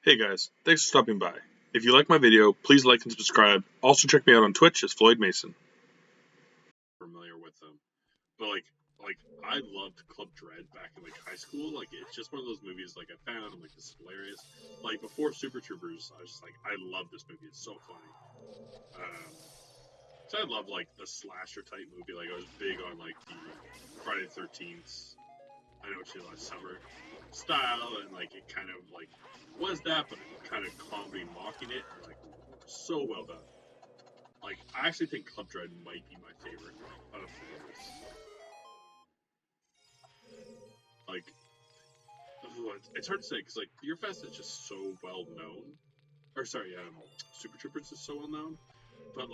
Hey guys, thanks for stopping by. If you like my video, please like and subscribe. Also check me out on Twitch as Floyd Mason. Familiar with them, but like I loved Club Dread back in high school. It's just one of those movies I found and this is hilarious. Before Super Troopers, I was just I love this movie. It's so funny. So I love the slasher type movie. I was big on the Friday the 13th. I know it's last summer style, and it kind of was that, but kind of comedy mocking it, so well done. I actually think Club Dread might be my favorite of those. It's hard to say because Beer Fest is just so well known. Or sorry, Super Troopers is so well known, but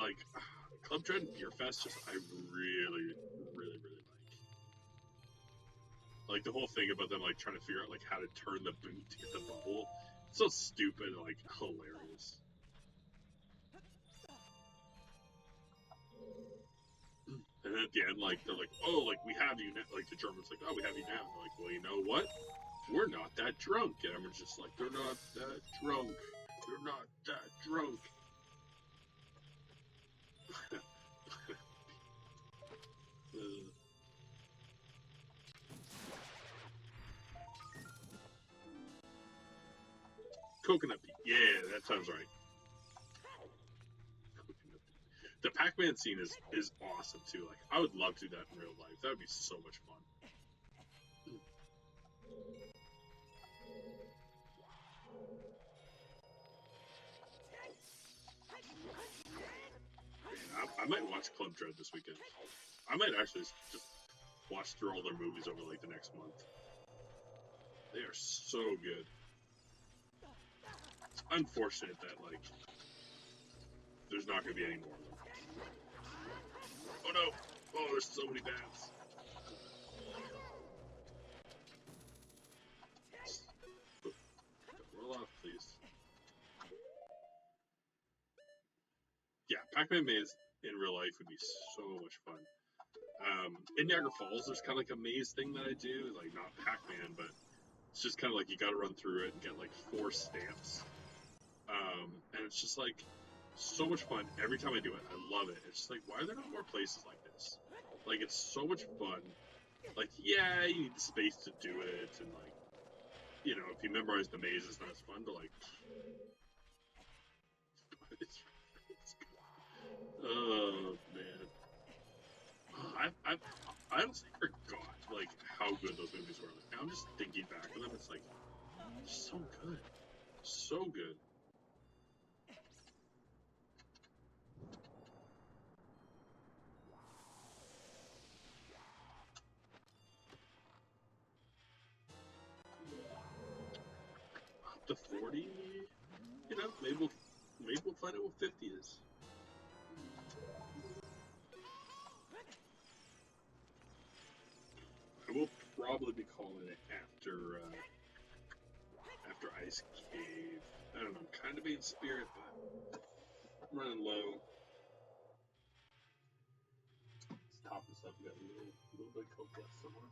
Club Dread and Beer Fest I really like. The whole thing about them trying to figure out how to turn the boot to get the bubble. It's so stupid and hilarious. And then at the end, they're oh, we have you now. The Germans oh, we have you now. And they're well, you know what? We're not that drunk. And I'm just they're not that drunk. They're not that drunk. Coconut Pete. Yeah, that sounds right. The Pac-Man scene is awesome too. I would love to do that in real life. That would be so much fun. I might watch Club Dread this weekend. I might actually just watch through all their movies over the next month. They are so good. It's unfortunate that there's not going to be any more of them. Oh no! Oh, there's so many bats. Roll off, please. Yeah, Pac-Man maze in real life would be so much fun. In Niagara Falls, there's kind of a maze thing that I do, not Pac-Man, but it's just kind of you got to run through it and get 4 stamps. And it's just so much fun every time I do it. I love it. It's just why are there not more places like this? It's so much fun. Yeah, you need the space to do it, and you know, if you memorize the maze, it's not as fun. But oh man, I honestly forgot how good those movies were. Now I'm just thinking back on them. It's so good, so good. Up to 40, you know, maybe we'll find out what 50 is. I will probably be calling it after Ice Cave. I don't know, I'm kind of being Spirit, but I'm running low. Let's top this up. We got a little bit of coke left somewhere.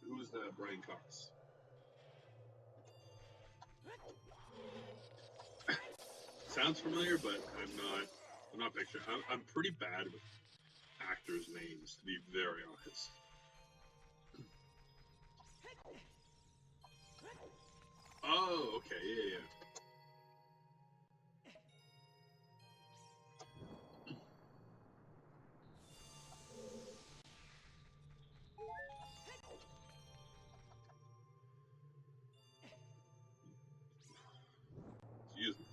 Who's Brian Cox? Sounds familiar, but I'm not picturing. I'm pretty bad with actors' names, to be very honest. Oh, okay, yeah. Excuse me.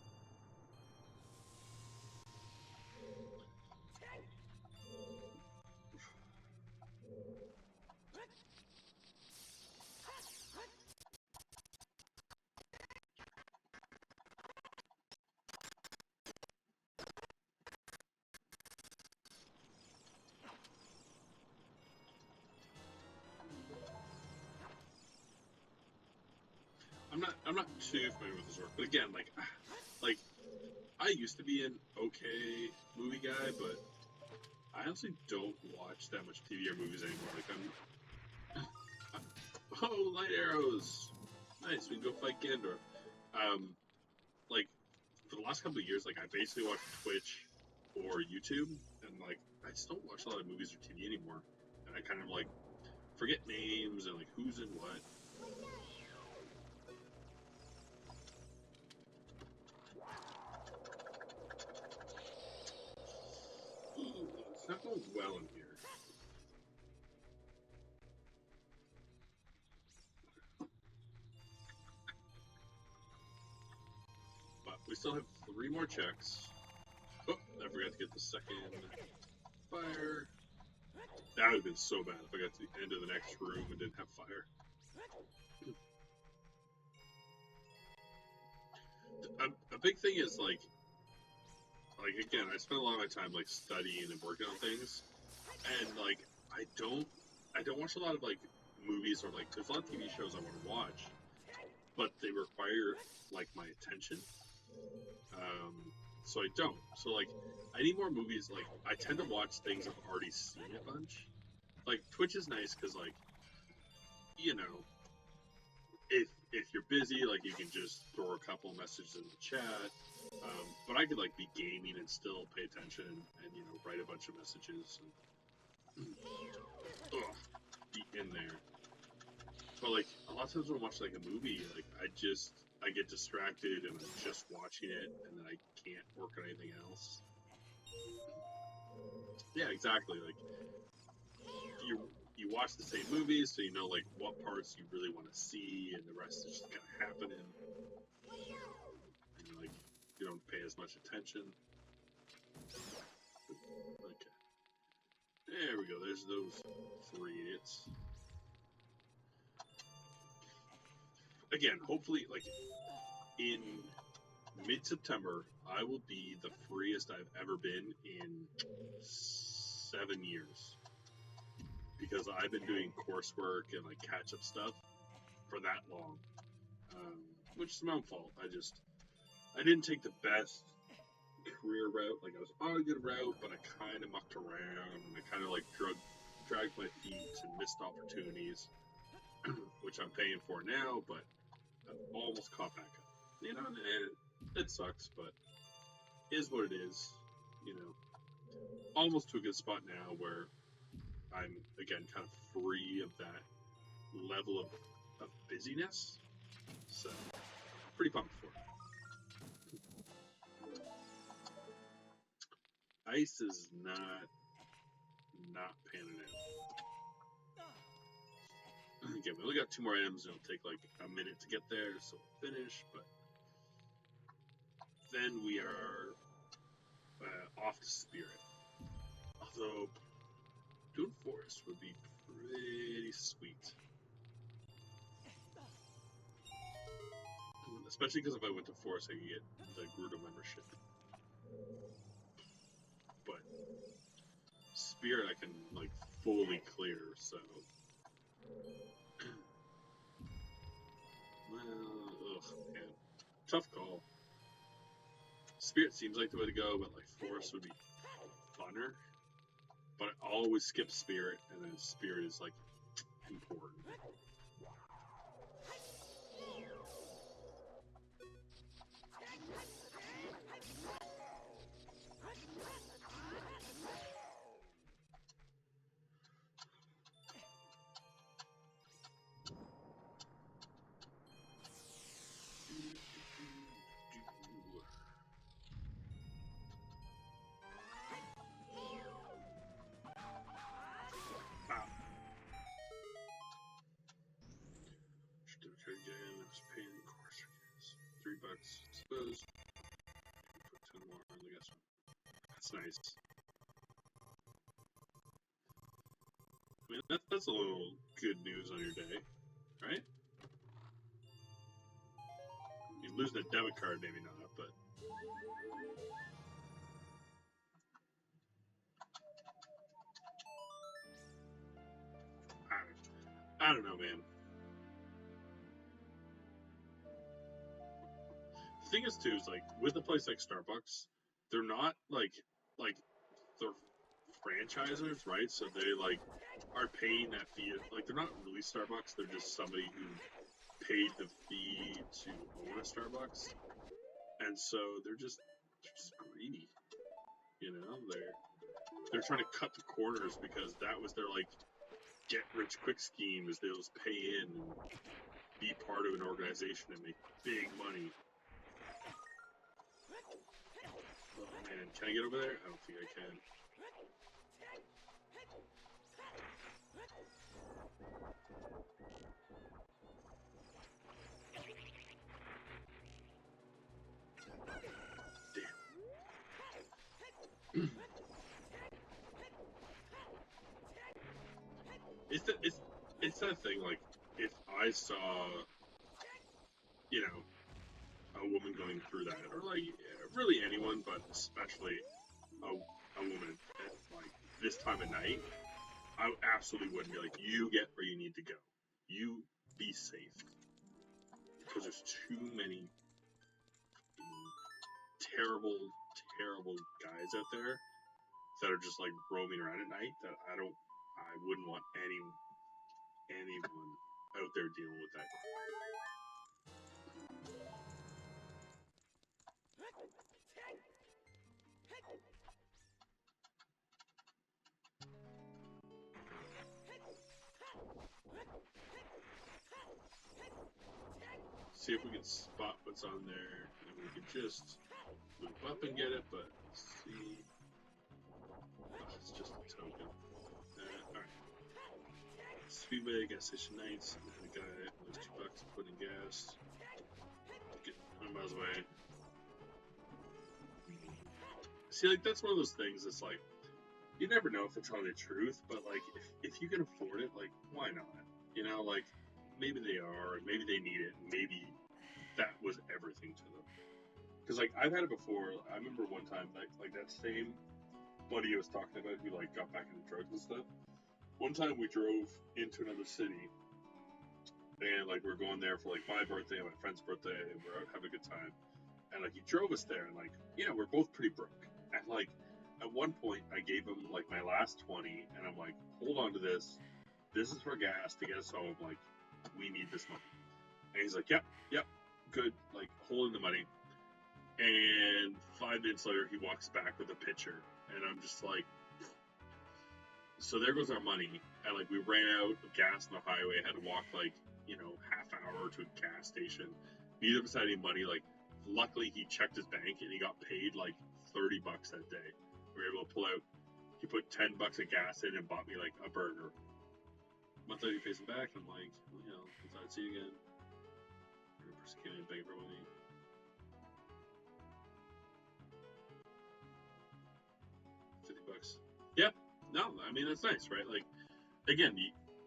I'm not too familiar with this work, but again, like I used to be an okay movie guy, but I honestly don't watch that much TV or movies anymore. Like oh, light arrows, nice. We can go fight Gandor. Like for the last couple of years, like I basically watch Twitch or YouTube, and like I just don't watch a lot of movies or TV anymore. And I kind of like forget names and like who's in what. Ooh, it's not going well in here. But we still have 3 more checks. Oh, I forgot to get the second fire. That would have been so bad if I got to the end of the next room and didn't have fire. A big thing is like again, I spend a lot of my time like studying and working on things, and like I don't watch a lot of like movies or like there's a lot of TV shows I want to watch, but they require like my attention. So I don't. So like I need more movies. Like I tend to watch things I've already seen a bunch. Like Twitch is nice because like you know if you're busy, like you can just throw a couple messages in the chat. But I could like be gaming and still pay attention and you know write a bunch of messages and be in there. But like a lot of times when I watch like a movie, like I get distracted and I'm just watching it and then I can't work on anything else. Yeah, exactly. Like you watch the same movies, so you know like what parts you really want to see, and the rest is just kind of happening. And like you don't pay as much attention. Okay, there we go. There's those 3 idiots. Again, hopefully, like in mid-September, I will be the freest I've ever been in 7 years. Because I've been doing coursework and like catch-up stuff for that long. Which is my own fault. I didn't take the best career route. Like I was on a good route, but I kind of mucked around and I kind of like dragged my feet and missed opportunities, which I'm paying for now, but I've almost caught back up. You know, it sucks, but it is what it is. You know, almost to a good spot now where I'm again kind of free of that level of busyness. So pretty pumped for it. Ice is not panning out. Again, we only got 2 more items. It'll take like a minute to get there, so we'll finish. But then we are off to Spirit. Although doing Forest would be pretty sweet. Especially because if I went to Forest, I could get the Gruta membership. But Spirit I can like fully clear, so well, man, tough call. Spirit seems like the way to go, but like Forest would be funner. But I always skip Spirit, and then Spirit is like important. $3, suppose. Put 10 more on the gas one. That's nice. I mean, that's a little good news on your day, right? You lose the debit card, maybe not, but. I don't know, man. thing is too is like with a place like Starbucks, they're not like they're franchisers, right? So they like are paying that fee. Like they're not really Starbucks. They're just somebody who paid the fee to own a Starbucks, and so they're just greedy. You know, they're trying to cut the corners because that was their like get rich quick scheme. Is they'll just pay in and be part of an organization and make big money. Oh man, can I get over there? I don't think I can. Damn. It's that thing, like, if I saw, you know, a woman going through that, or like really anyone, but especially a woman at like this time of night, I absolutely wouldn't be like, you get where you need to go. You be safe. Because there's too many terrible, terrible guys out there that are just like roaming around at night that I wouldn't want anyone out there dealing with that. See if we can spot what's on there, and we can just loop up and get it, but let's see. Oh, it's just a token. Alright. Speedway, gas station nights, and the guy lose $2 to put in gas. Get 100 miles away. See, like, that's one of those things that's like, you never know if they're telling the truth, but like, if you can afford it, like, why not? You know, like, maybe they are, and maybe they need it, and maybe that was everything to them. Because, like, I've had it before. I remember one time, like that same buddy I was talking about who, like, got back into drugs and stuff. One time we drove into another city, and, like, we were going there for, like, my birthday and my friend's birthday, and we were out having a good time. And, like, he drove us there, and, like, yeah, we're both pretty broke. And, like, at one point, I gave him, like, my last 20, and I'm like, hold on to this. This is for gas to get us home. Like, we need this money. And he's like, yep, good. Like, holding the money. And 5 minutes later, he walks back with a pitcher. And I'm just like, so there goes our money. And, like, we ran out of gas on the highway. Had to walk, like, you know, half hour to a gas station. Neither of us had any money. Like, luckily, he checked his bank and he got paid, like, $30 that day. We were able to pull out. He put $10 of gas in and bought me, like, a burger. A month later, he pays him back. And I'm like, well, you know, I'd see you again. Came in begging for money. $50. Yeah, no, I mean that's nice, right? Like, again,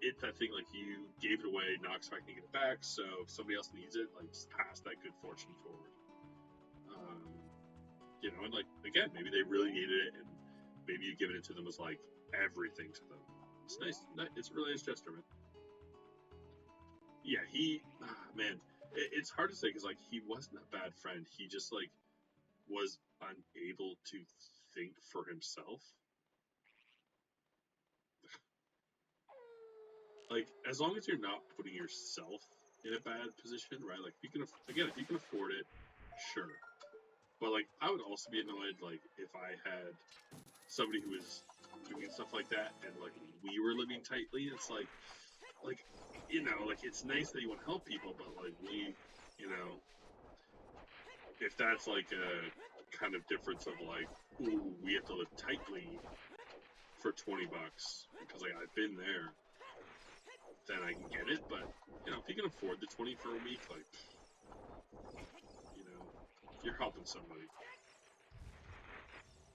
it's that thing like you gave it away, not expecting to get it back. So if somebody else needs it, like just pass that good fortune forward. You know, and like again, maybe they really needed it, and maybe you giving it to them was like everything to them. It's nice. It's a really nice gesture, man. Yeah, man. It's hard to say because like he wasn't a bad friend. He just like was unable to think for himself. Like as long as you're not putting yourself in a bad position, right? Like if you can afford it, sure. But like I would also be annoyed like if I had somebody who was doing stuff like that and like we were living tightly. It's like you know, like it's nice that you want to help people, but like you know, if that's like a kind of difference of like, ooh, we have to live tightly for $20 because like I've been there, then I can get it. But you know, if you can afford the 20 for a week, like you know, you're helping somebody.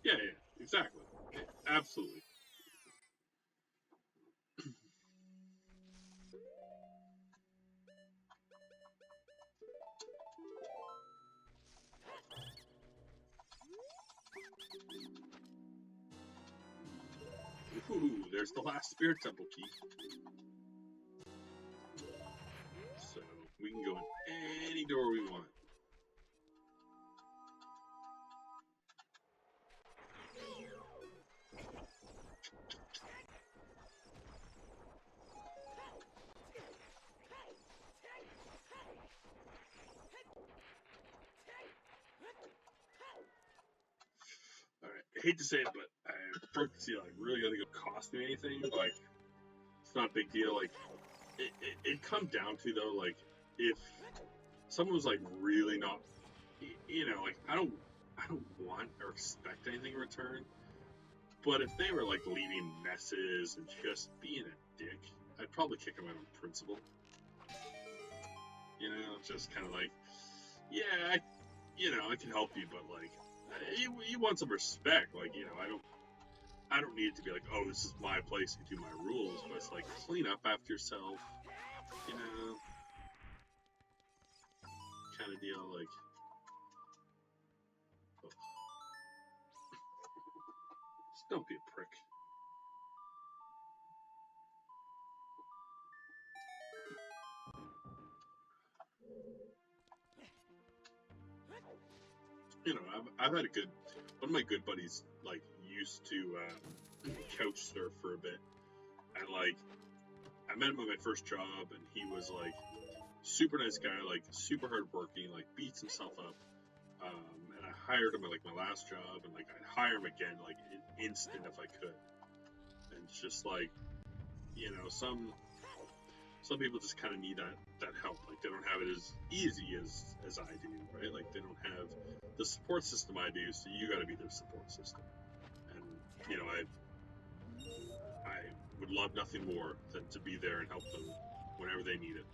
Yeah, exactly, absolutely. Ooh, there's the last Spirit Temple key. So we can go in any door we want. hate to say it, but I broke the seal. I really gotta go cost me anything. Like, it's not a big deal. Like, it come down to though, like, if someone was like really not, like I don't want or expect anything in return. But if they were like leaving messes and just being a dick, I'd probably kick them out on principle. Just kind of like, yeah, I can help you, but like, you want some respect. Like, I don't need it to be like, oh, this is my place, you do my rules. But it's like, clean up after yourself, you know, kind of deal. Like, oh, just don't be a prick. I've had one of my good buddies like used to couch surf for a bit, and like I met him at my first job, and he was like super nice guy, like super hardworking, like beats himself up. And I hired him at like my last job, and like I'd hire him again, like in instant if I could. And it's just like, some people just kind of need that help. Like they don't have it as easy as I do, right? Like they don't have the support system I do, so you got to be their support system. And I would love nothing more than to be there and help them whenever they need it.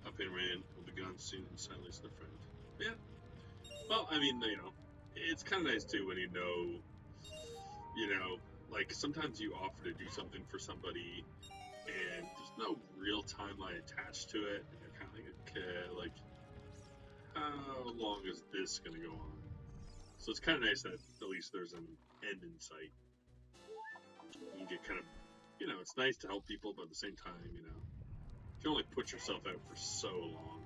Up in rain, will be gone soon, and silence the friend. Yeah. Well, I mean, it's kind of nice too when like sometimes you offer to do something for somebody and there's no real timeline attached to it, and you're kind of like, okay, like, how long is this going to go on? So it's kind of nice that at least there's an end in sight. You get kind of, it's nice to help people, but at the same time, you can only put yourself out for so long.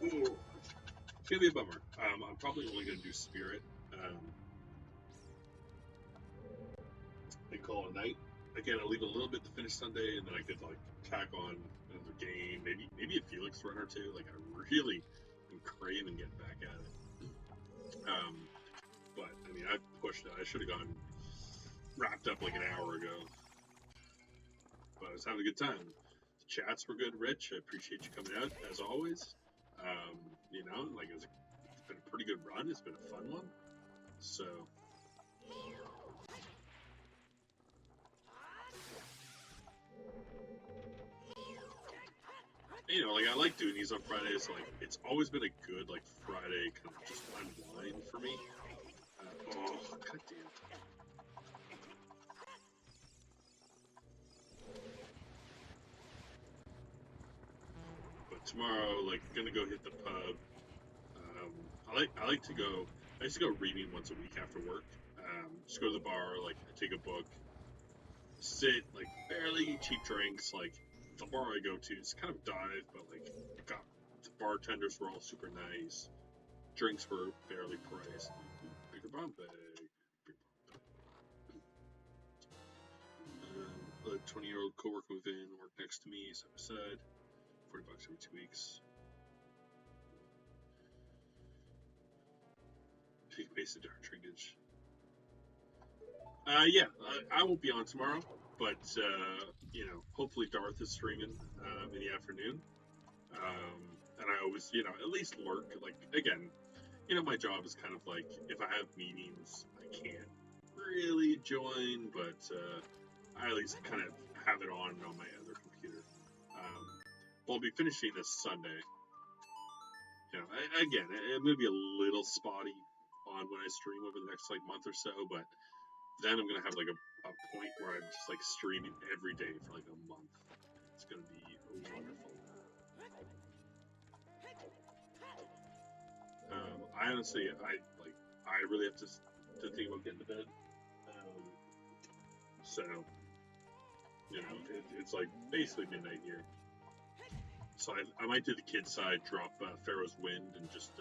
Ooh, it's gonna be a bummer. I'm probably only gonna do Spirit. And call it a night. Again, I'll leave a little bit to finish Sunday, and then I could like tack on another game, maybe a Felix run or two. Like I really am craving getting back at it. But I mean, I pushed it. I should have gone wrapped up like an hour ago, but I was having a good time. The chats were good, Rich. I appreciate you coming out as always. Like it's been a pretty good run. It's been a fun one. So like I like doing these on Fridays. Like it's always been a good like Friday kind of just unwind for me. Oh, goddamn. But tomorrow, like, gonna go hit the pub. I like to go. I used to go reading once a week after work. Just go to the bar, like take a book, sit, like barely cheap drinks. Like the bar I go to is kind of dive, but like got the bartenders were all super nice. Drinks were fairly priced. Bigger Bombay. A 20-year-old coworker moved in, worked next to me, side by side. $40 every 2 weeks. Take base of dark shrinkage. Yeah, I won't be on tomorrow, but hopefully Darth is streaming in the afternoon. And I always, at least lurk. Like again, my job is kind of like if I have meetings, I can't really join, but I at least kind of have it on my other computer. I'll be finishing this Sunday. Again, it may be a little spotty on when I stream over the next like month or so, but then I'm gonna have like a point where I'm just like streaming every day for like a month. It's gonna be wonderful. I honestly, I really have to think about getting to bed. So, it's like basically midnight here. So I might do the kid side, drop Pharaoh's Wind, and just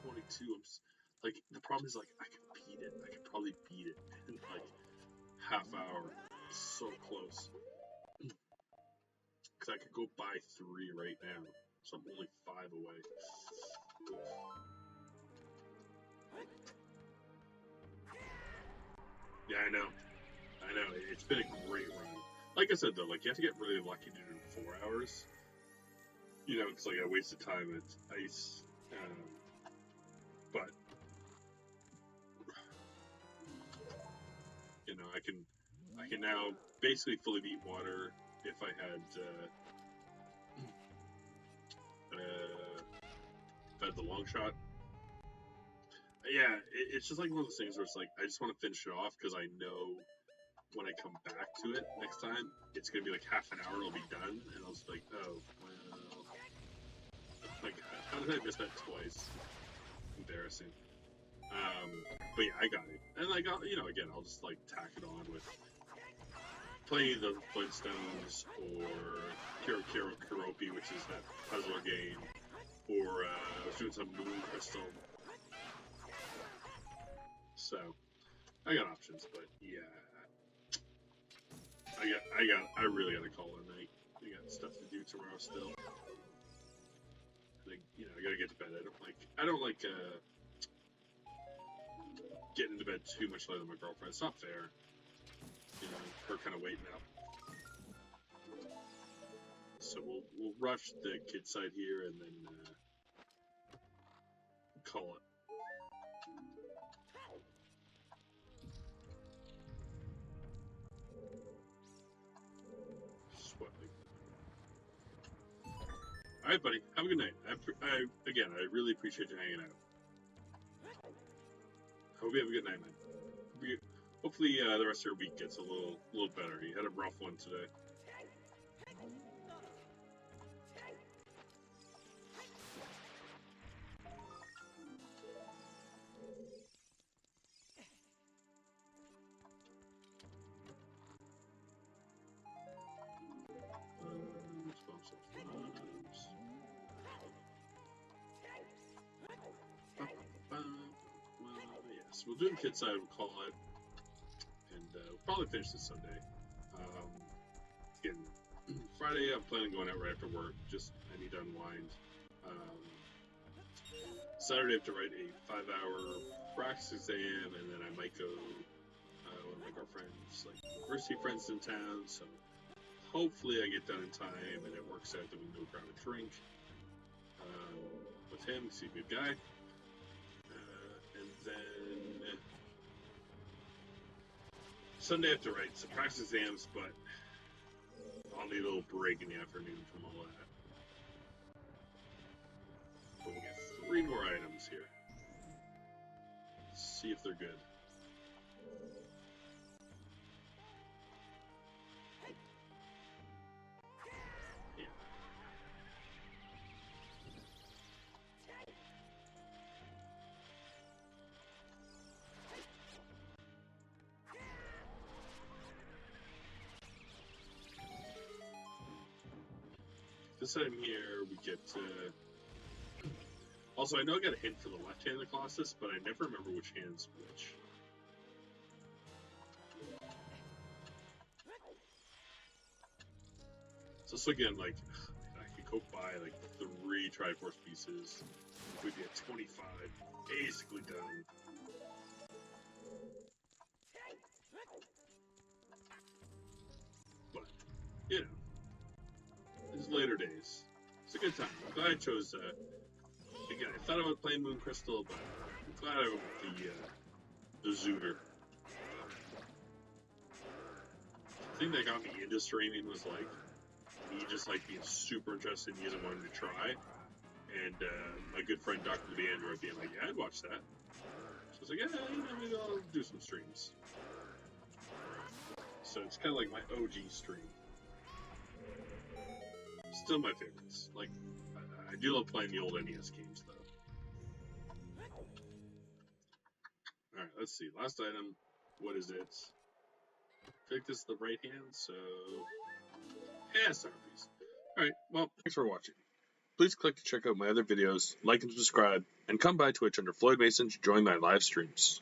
22. Like the problem is like I can beat it. I could probably beat it in like half hour. So close. Because I could go buy 3 right now. So I'm only 5 away. Yeah, I know. It's been a great run. Like I said though, like you have to get really lucky to do it in 4 hours. You know, it's like I wasted time at ice. But you know, I can now basically fully beat water if I had the long shot. Yeah, it's just like one of those things where it's like I just want to finish it off because I know when I come back to it next time, it's gonna be like half an hour and it'll be done, and I'll just be like, oh well, like how did I miss that twice? Embarrassing. But yeah, I got it, and like again, I'll just like tack it on with playing the Flintstones or Kiropi, which is that puzzler game, or I was doing some Moon Crystal. So I got options, but yeah, I really gotta call it a night. I got stuff to do tomorrow still. I gotta get to bed. I don't like getting into bed too much later than my girlfriend. It's not fair. You know, her kind of waiting up. So we'll rush the kid side here and then call it. Sweating. All right, buddy. Have a good night. I really appreciate you hanging out. Hope you have a good night, man. Hopefully, the rest of your week gets a little better. You had a rough one today. Yes, we'll do the kid side. We'll call it, and we'll probably finish this Sunday. Again, Friday I'm planning on going out right after work. Just I need to unwind. Saturday I have to write a 5-hour practice exam, and then I might go. One of my girlfriend's like university friends in town, so hopefully I get done in time, and it works out that we can go grab a drink with him. He's a good guy. And then Sunday I have to write some practice exams, but I'll need a little break in the afternoon from all that. But we'll get 3 more items here. Let's see if they're good. Yeah. This item here, we get also, I know I got a hint for the left-handed Colossus, but I never remember which hand's which. So this again, like, I could go buy like 3 Triforce pieces. We'd be at 25, basically done. But, you know, it's later days. It's a good time. I'm glad I chose again, I thought about playing Moon Crystal, but I'm glad I went with the Zooter. The thing that got me into streaming was like me just like being super interested in using one to try, and my good friend Dr. Leandro being like, "Yeah, I'd watch that." So I was like, "Yeah, maybe I'll do some streams." So it's kind of like my OG stream. Still my favorites. Like, I do love playing the old NES games, though. Alright, let's see. Last item. What is it? I feel like this is the right hand, so... Yeah, centerpiece. Alright, well, thanks for watching. Please click to check out my other videos, like and subscribe, and come by Twitch under Floyd Mason to join my live streams.